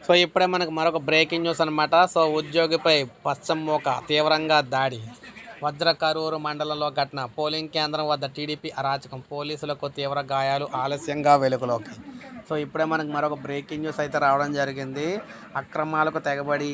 So ఇప్పుడే మనకు మరొక బ్రేకింగ్ న్యూస్ అనమాట. సో ఉద్యోగిపై పచ్చమూక తీవ్రంగా దాడి. వజ్రకరూరు మండలంలో ఘటన. పోలింగ్ కేంద్రం వద్ద టీడీపీ అరాచకం. పోలీసులకు తీవ్ర గాయాలు. ఆలస్యంగా వెలుగులోకి. సో ఇప్పుడే మనకు మరొక బ్రేకింగ్ న్యూస్ అయితే రావడం జరిగింది. అక్రమాలకు తెగబడి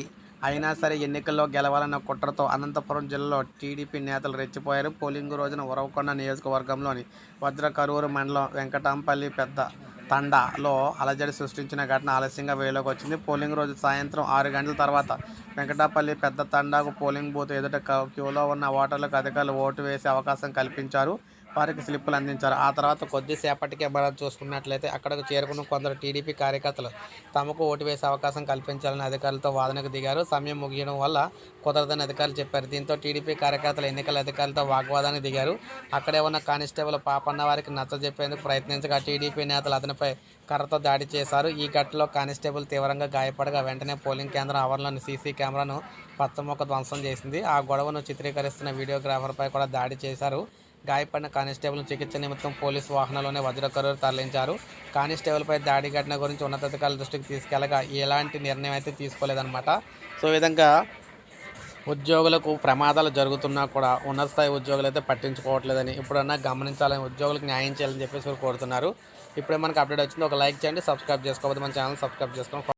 అయినా సరే ఎన్నికల్లో గెలవాలన్న కుట్రతో అనంతపురం జిల్లాలో టీడీపీ నేతలు రెచ్చిపోయారు. పోలింగ్ రోజున ఉరవకొండ నియోజకవర్గంలోని వజ్రకరూరు మండలం వెంకటాంపల్లి పెద్ద తండాలో అలజడి సృష్టించిన ఘటన ఆలస్యంగా వెలుగులోకి వచ్చింది. పోలింగ్ రోజు సాయంత్రం 6 గంటల తర్వాత వెంకటాపల్లి పెద్ద తండాకు పోలింగ్ బూత్ ఎదుట క్యూలో ఉన్న ఓటర్లకు అధికారులు ఓటు వేసే అవకాశం కల్పించారు. వారికి స్లిప్పులు అందించారు. ఆ తర్వాత కొద్దిసేపటికే మనం చూసుకున్నట్లయితే అక్కడకు చేరుకున్న కొందరు టీడీపీ కార్యకర్తలు తమకు ఓటు వేసే అవకాశం కల్పించాలని అధికారులతో వాదనకు దిగారు. సమయం ముగియడం వల్ల కుదరదని అధికారులు చెప్పారు. దీంతో టీడీపీ కార్యకర్తలు ఎన్నికల అధికారులతో వాగ్వాదానికి దిగారు. అక్కడే ఉన్న కానిస్టేబుల్ పాపన్న వారికి నచ్చజెప్పేందుకు ప్రయత్నించగా టీడీపీ నేతలు అతనిపై కర్రతో దాడి చేశారు. ఈ ఘటనలో కానిస్టేబుల్ తీవ్రంగా గాయపడగా వెంటనే పోలింగ్ కేంద్రం ఆవరణలోని సీసీ కెమెరాను పచ్చమొక్క ధ్వంసం చేసింది. ఆ గొడవను చిత్రీకరిస్తున్న వీడియోగ్రాఫర్పై కూడా దాడి చేశారు. గాయపడిన కానిస్టేబుల్ను చికిత్స నిమిత్తం పోలీసు వాహనంలోనే వజ్రకరూరు తరలించారు. కానిస్టేబుల్పై దాడి ఘటన గురించి ఉన్నతాధికారుల దృష్టికి తీసుకెళ్లగా ఎలాంటి నిర్ణయం అయితే తీసుకోలేదన్నమాట. సో ఈ విధంగా ఉద్యోగులకు ప్రమాదాలు జరుగుతున్నా కూడా ఉన్నత స్థాయి ఉద్యోగులు అయితే పట్టించుకోవట్లేదని, ఇప్పుడన్నా గమనించాలని, ఉద్యోగులకు న్యాయం చేయాలని చెప్పేసి కోరుతున్నారు. ఇప్పుడే మనకు అప్డేట్ వచ్చింది. ఒక లైక్ చేయండి, సబ్స్క్రైబ్ చేసుకోవద్దు, మన ఛానల్ సబ్స్క్రైబ్ చేసుకోండి.